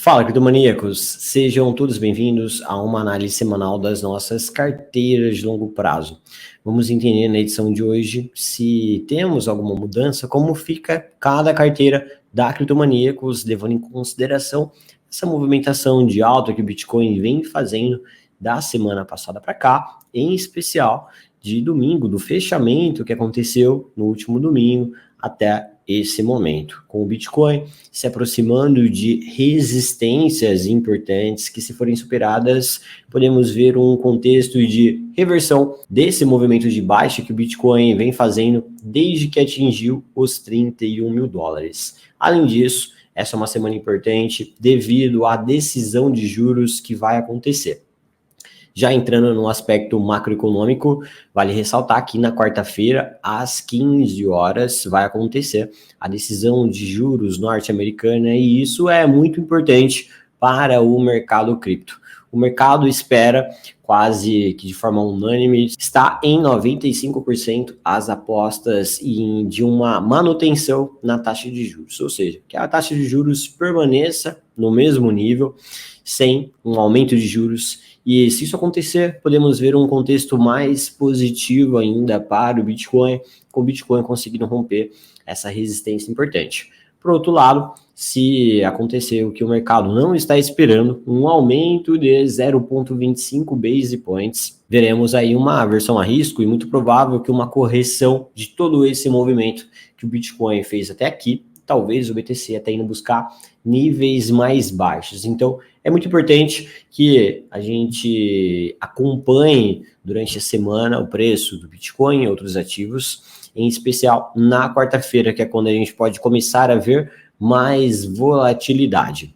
Fala, criptomaníacos! Sejam todos bem-vindos a uma análise semanal das nossas carteiras de longo prazo. Vamos entender na edição de hoje se temos alguma mudança, como fica cada carteira da Criptomaníacos, levando em consideração essa movimentação de alta que o Bitcoin vem fazendo da semana passada para cá, em especial de domingo, do fechamento que aconteceu no último domingo até esse momento, com o Bitcoin se aproximando de resistências importantes que, se forem superadas, podemos ver um contexto de reversão desse movimento de baixa que o Bitcoin vem fazendo desde que atingiu os 31 mil dólares. Além disso, essa é uma semana importante devido à decisão de juros que vai acontecer. Já entrando no aspecto macroeconômico, vale ressaltar que na quarta-feira, às 15 horas, vai acontecer a decisão de juros norte-americana e isso é muito importante para o mercado cripto. O mercado espera, quase que de forma unânime, está em 95% as apostas de uma manutenção na taxa de juros, ou seja, que a taxa de juros permaneça no mesmo nível, sem um aumento de juros. E se isso acontecer, podemos ver um contexto mais positivo ainda para o Bitcoin, com o Bitcoin conseguindo romper essa resistência importante. Por outro lado, se acontecer o que o mercado não está esperando, um aumento de 0,25 base points, veremos aí uma aversão a risco e muito provável que uma correção de todo esse movimento que o Bitcoin fez até aqui, talvez o BTC até indo buscar níveis mais baixos. Então, é muito importante que a gente acompanhe durante a semana o preço do Bitcoin e outros ativos, em especial na quarta-feira, que é quando a gente pode começar a ver mais volatilidade.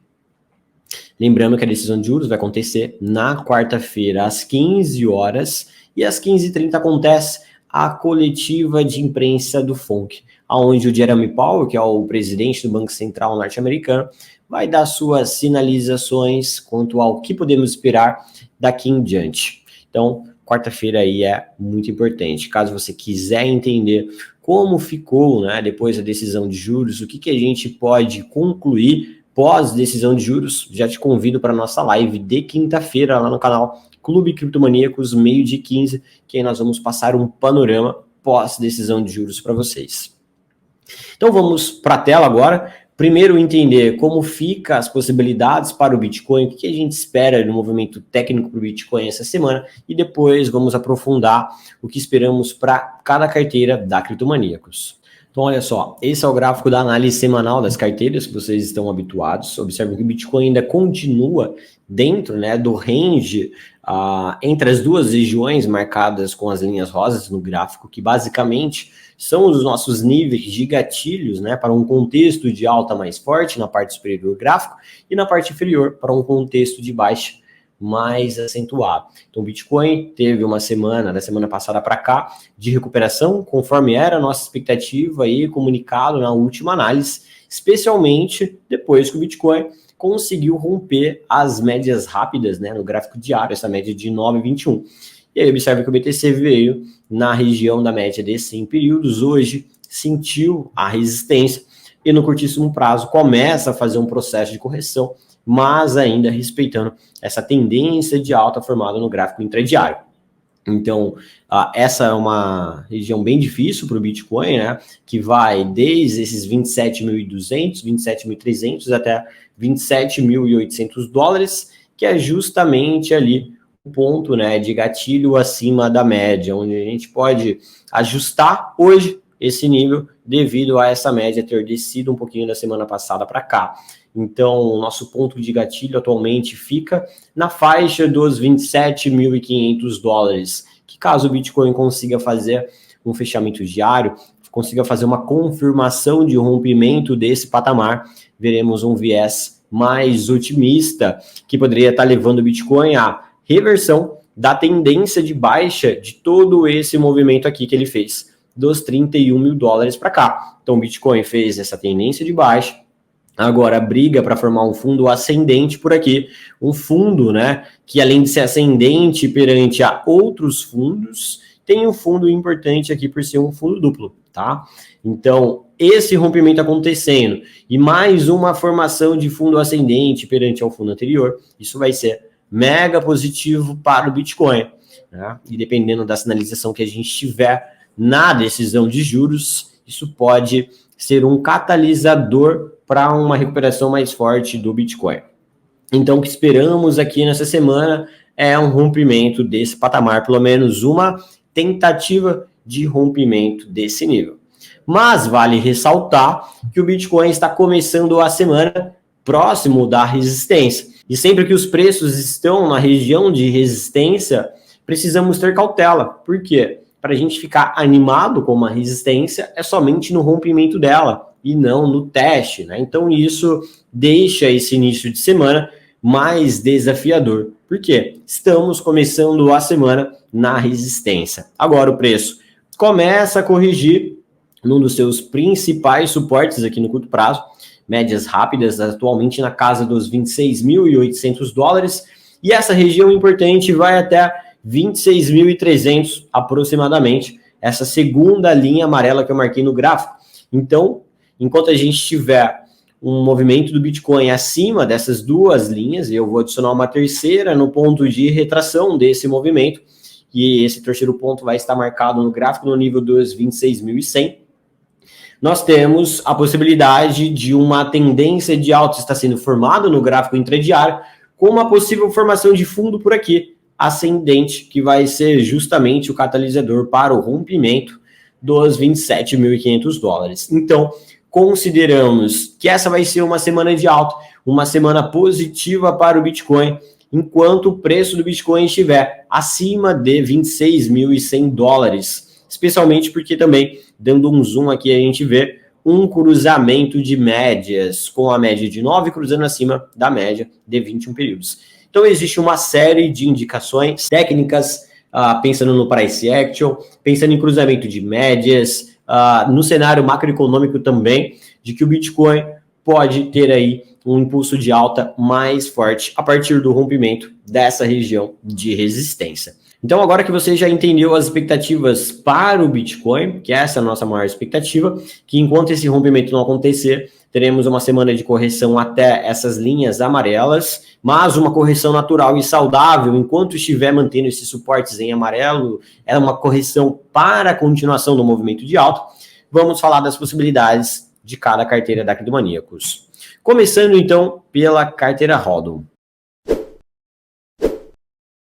Lembrando que a decisão de juros vai acontecer na quarta-feira, às 15 horas, e às 15h30 acontece a coletiva de imprensa do FONC, onde o Jeremy Powell, que é o presidente do Banco Central norte-americano, vai dar suas sinalizações quanto ao que podemos esperar daqui em diante. Então, quarta-feira aí é muito importante. Caso você quiser entender como ficou, né, depois da decisão de juros, o que a gente pode concluir pós-decisão de juros, já te convido para a nossa live de quinta-feira lá no canal Clube Criptomaníacos, 12h15, que aí nós vamos passar um panorama pós-decisão de juros para vocês. Então vamos para a tela agora. Primeiro entender como ficam as possibilidades para o Bitcoin, o que a gente espera no movimento técnico para o Bitcoin essa semana, e depois vamos aprofundar o que esperamos para cada carteira da Criptomaníacos. Então olha só, esse é o gráfico da análise semanal das carteiras que vocês estão habituados. Observem que o Bitcoin ainda continua dentro, né, do range entre as duas regiões marcadas com as linhas rosas no gráfico, que basicamente são os nossos níveis de gatilhos, né, para um contexto de alta mais forte na parte superior do gráfico e na parte inferior para um contexto de baixa mais acentuado. Então o Bitcoin teve uma semana, da semana passada para cá, de recuperação, conforme era a nossa expectativa e comunicado na última análise, especialmente depois que o Bitcoin conseguiu romper as médias rápidas, né, no gráfico diário, essa média de 9,21. E aí observe que o BTC veio na região da média de 100 períodos, hoje sentiu a resistência e no curtíssimo prazo começa a fazer um processo de correção, mas ainda respeitando essa tendência de alta formada no gráfico intradiário. Então, essa é uma região bem difícil para o Bitcoin, né, que vai desde esses 27.200, 27.300 até 27.800 dólares, que é justamente ali o ponto, né, de gatilho acima da média, onde a gente pode ajustar hoje esse nível devido a essa média ter descido um pouquinho da semana passada para cá. Então, o nosso ponto de gatilho atualmente fica na faixa dos 27.500 dólares, que caso o Bitcoin consiga fazer um fechamento diário, consiga fazer uma confirmação de rompimento desse patamar, veremos um viés mais otimista, que poderia estar levando o Bitcoin à reversão da tendência de baixa de todo esse movimento aqui que ele fez, dos 31 mil dólares para cá. Então, o Bitcoin fez essa tendência de baixa, agora briga para formar um fundo ascendente por aqui, um fundo, né, que além de ser ascendente perante a outros fundos, tem um fundo importante aqui por ser um fundo duplo. tá? Então, esse rompimento acontecendo e mais uma formação de fundo ascendente perante ao fundo anterior, isso vai ser mega positivo para o Bitcoin, né? E dependendo da sinalização que a gente tiver na decisão de juros, isso pode ser um catalisador para uma recuperação mais forte do Bitcoin. Então, o que esperamos aqui nessa semana é um rompimento desse patamar, pelo menos uma tentativa de rompimento desse nível. Mas vale ressaltar que o Bitcoin está começando a semana próximo da resistência. E sempre que os preços estão na região de resistência, precisamos ter cautela. Por quê? Para a gente ficar animado com uma resistência, é somente no rompimento dela e não no teste, né? Então isso deixa esse início de semana mais desafiador. Por quê? Estamos começando a semana na resistência. Agora o preço começa a corrigir num dos seus principais suportes aqui no curto prazo, médias rápidas, atualmente na casa dos 26.800 dólares, e essa região importante vai até 26.300 aproximadamente, essa segunda linha amarela que eu marquei no gráfico. Então, enquanto a gente tiver um movimento do Bitcoin acima dessas duas linhas, e eu vou adicionar uma terceira no ponto de retração desse movimento, e esse terceiro ponto vai estar marcado no gráfico no nível dos 26.100, nós temos a possibilidade de uma tendência de alta estar sendo formada no gráfico intradiário, com uma possível formação de fundo por aqui, ascendente, que vai ser justamente o catalisador para o rompimento dos 27.500 dólares. Então, consideramos que essa vai ser uma semana de alta, uma semana positiva para o Bitcoin, enquanto o preço do Bitcoin estiver acima de 26.100 dólares, especialmente porque também, dando um zoom aqui, a gente vê um cruzamento de médias, com a média de 9 cruzando acima da média de 21 períodos. Então, existe uma série de indicações técnicas, pensando no price action, pensando em cruzamento de médias, no cenário macroeconômico também, de que o Bitcoin pode ter aí um impulso de alta mais forte a partir do rompimento dessa região de resistência. Então, agora que você já entendeu as expectativas para o Bitcoin, que essa é a nossa maior expectativa, que enquanto esse rompimento não acontecer, teremos uma semana de correção até essas linhas amarelas, mas uma correção natural e saudável, enquanto estiver mantendo esses suportes em amarelo, é uma correção para a continuação do movimento de alta. Vamos falar das possibilidades de cada carteira da Criptomaníacos. Começando, então, pela carteira Hodl.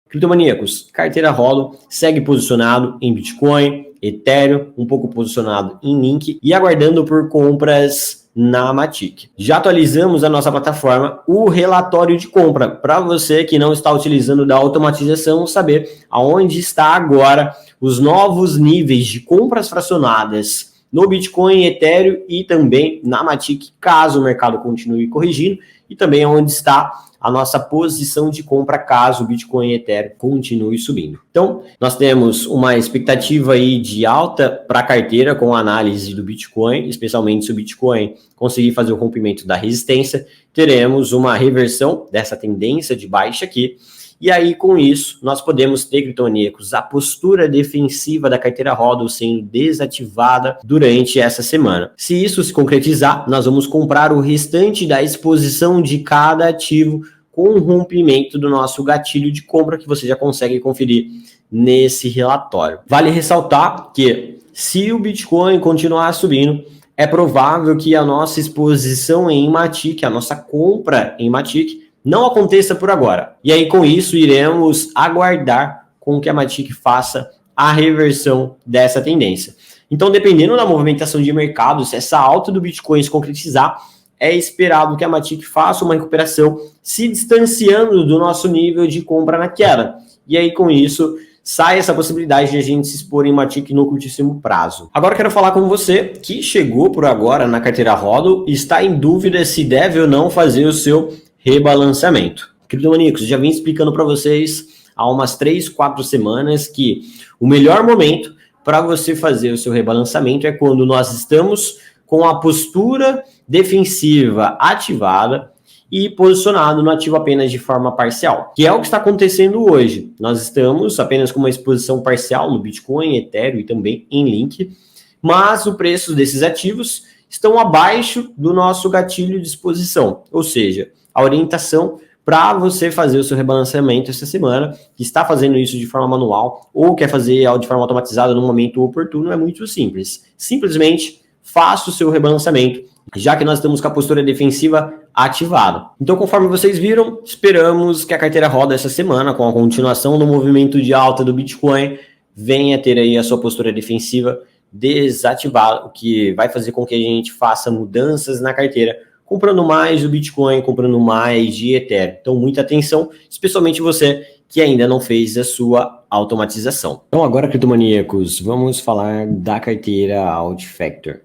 Criptomaníacos, carteira Hodl segue posicionado em Bitcoin, Ethereum, um pouco posicionado em Link e aguardando por compras na Matic. Já atualizamos a nossa plataforma, o relatório de compra, para você que não está utilizando da automatização, saber aonde está agora os novos níveis de compras fracionadas no Bitcoin, Ethereum e também na Matic, caso o mercado continue corrigindo, e também onde está a nossa posição de compra caso o Bitcoin e Ethereum continue subindo. Então, nós temos uma expectativa aí de alta para a carteira com a análise do Bitcoin, especialmente se o Bitcoin conseguir fazer o rompimento da resistência, teremos uma reversão dessa tendência de baixa aqui. E aí, com isso, nós podemos ter, criptomaníacos, a postura defensiva da carteira Hodl sendo desativada durante essa semana. Se isso se concretizar, nós vamos comprar o restante da exposição de cada ativo com o rompimento do nosso gatilho de compra, que você já consegue conferir nesse relatório. Vale ressaltar que, se o Bitcoin continuar subindo, é provável que a nossa exposição em Matic, a nossa compra em Matic, não aconteça por agora. E aí, com isso, iremos aguardar com que a Matic faça a reversão dessa tendência. Então, dependendo da movimentação de mercado, se essa alta do Bitcoin se concretizar, é esperado que a Matic faça uma recuperação se distanciando do nosso nível de compra na queda. E aí, com isso, sai essa possibilidade de a gente se expor em Matic no curtíssimo prazo. Agora quero falar com você que chegou por agora na carteira Hodl e está em dúvida se deve ou não fazer o seu rebalanceamento. Criptomaníacos, já vim explicando para vocês há umas 3, 4 semanas que o melhor momento para você fazer o seu rebalanceamento é quando nós estamos com a postura defensiva ativada e posicionado no ativo apenas de forma parcial, que é o que está acontecendo hoje. Nós estamos apenas com uma exposição parcial no Bitcoin, Ethereum e também em Link, mas o preço desses ativos estão abaixo do nosso gatilho de exposição, ou seja, a orientação para você fazer o seu rebalanceamento essa semana, que está fazendo isso de forma manual ou quer fazer de forma automatizada no momento oportuno, é muito simples. Simplesmente faça o seu rebalanceamento, já que nós estamos com a postura defensiva ativada. Então, conforme vocês viram, esperamos que a carteira roda essa semana, com a continuação do movimento de alta do Bitcoin, venha ter aí a sua postura defensiva desativada, o que vai fazer com que a gente faça mudanças na carteira, comprando mais do Bitcoin, comprando mais de Ethereum. Então, muita atenção, especialmente você que ainda não fez a sua automatização. Então, agora, criptomaníacos, vamos falar da carteira Altfactor.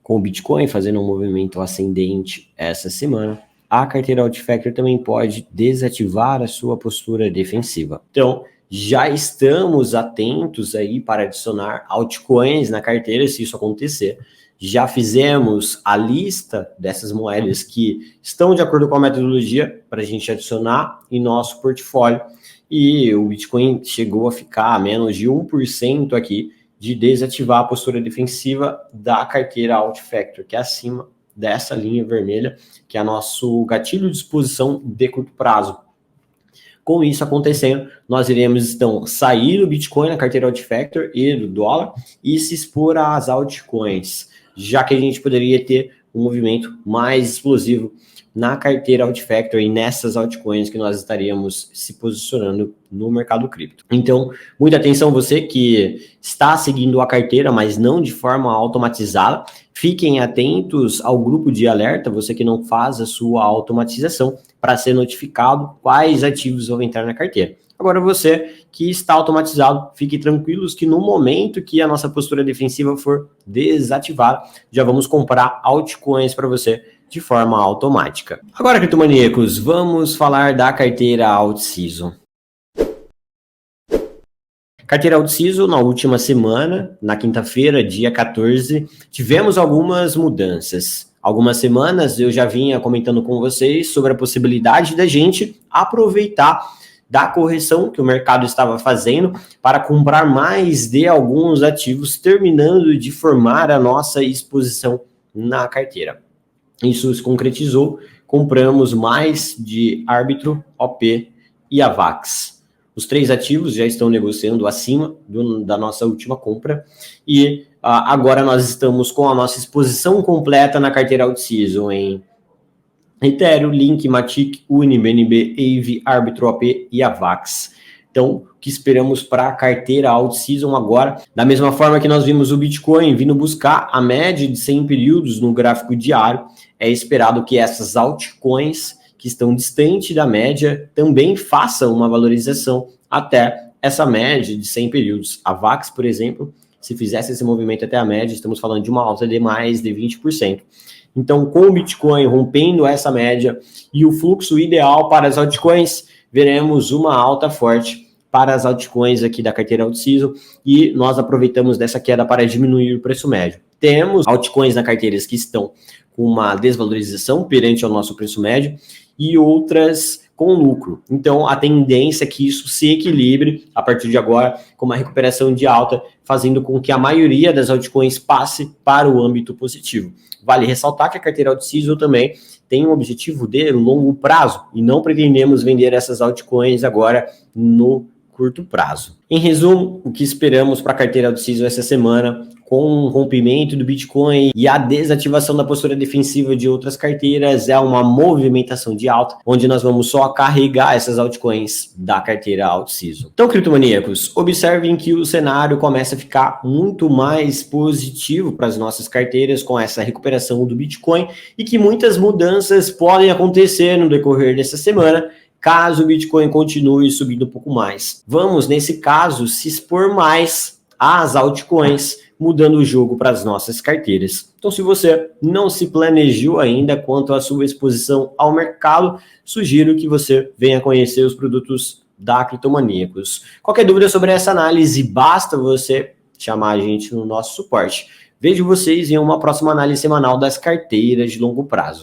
Com o Bitcoin fazendo um movimento ascendente essa semana, a carteira Altfactor também pode desativar a sua postura defensiva. Então, já estamos atentos aí para adicionar altcoins na carteira, se isso acontecer. Já fizemos a lista dessas moedas que estão de acordo com a metodologia para a gente adicionar em nosso portfólio. E o Bitcoin chegou a ficar a menos de 1% aqui de desativar a postura defensiva da carteira Altfactor, que é acima dessa linha vermelha, que é nosso gatilho de exposição de curto prazo. Com isso acontecendo, nós iremos então sair do Bitcoin na carteira Altfactor e do dólar e se expor às altcoins, já que a gente poderia ter um movimento mais explosivo na carteira Altfactor e nessas altcoins que nós estaríamos se posicionando no mercado cripto. Então, muita atenção você que está seguindo a carteira, mas não de forma automatizada. Fiquem atentos ao grupo de alerta, você que não faz a sua automatização, para ser notificado quais ativos vão entrar na carteira. Agora você que está automatizado, fique tranquilos que no momento que a nossa postura defensiva for desativada, já vamos comprar altcoins para você de forma automática. Agora, criptomaníacos, vamos falar da carteira Altseason. Carteira Altseason, na última semana, na quinta-feira, dia 14, tivemos algumas mudanças. Algumas semanas eu já vinha comentando com vocês sobre a possibilidade da gente aproveitar da correção que o mercado estava fazendo para comprar mais de alguns ativos, terminando de formar a nossa exposição na carteira. Isso se concretizou, compramos mais de Arbitrum, OP e Avax. Os três ativos já estão negociando acima da nossa última compra e agora nós estamos com a nossa exposição completa na carteira Altseason em Ethereum, Link, Matic, Uni, BNB, Aave, Arbitrum, OP e Avax. Então, o que esperamos para a carteira Altseason agora? Da mesma forma que nós vimos o Bitcoin vindo buscar a média de 100 períodos no gráfico diário, é esperado que essas altcoins que estão distante da média também façam uma valorização até essa média de 100 períodos. A Avax, por exemplo, se fizesse esse movimento até a média, estamos falando de uma alta de mais de 20%. Então, com o Bitcoin rompendo essa média e o fluxo ideal para as altcoins, veremos uma alta forte para as altcoins aqui da carteira Altseason e nós aproveitamos dessa queda para diminuir o preço médio. Temos altcoins na carteira que estão com uma desvalorização perante ao nosso preço médio e outras com lucro. Então, a tendência é que isso se equilibre a partir de agora com uma recuperação de alta, fazendo com que a maioria das altcoins passe para o âmbito positivo. Vale ressaltar que a carteira Altseason também tem um objetivo de longo prazo e não pretendemos vender essas altcoins agora no curto prazo. Em resumo, o que esperamos para a carteira Altseason essa semana, com o rompimento do Bitcoin e a desativação da postura defensiva de outras carteiras, é uma movimentação de alta, onde nós vamos só carregar essas altcoins da carteira Altseason. Então, criptomaníacos, observem que o cenário começa a ficar muito mais positivo para as nossas carteiras com essa recuperação do Bitcoin e que muitas mudanças podem acontecer no decorrer dessa semana, caso o Bitcoin continue subindo um pouco mais. Vamos, nesse caso, se expor mais às altcoins, mudando o jogo para as nossas carteiras. Então, se você não se planejou ainda quanto à sua exposição ao mercado, sugiro que você venha conhecer os produtos da Criptomaníacos. Qualquer dúvida sobre essa análise, basta você chamar a gente no nosso suporte. Vejo vocês em uma próxima análise semanal das carteiras de longo prazo.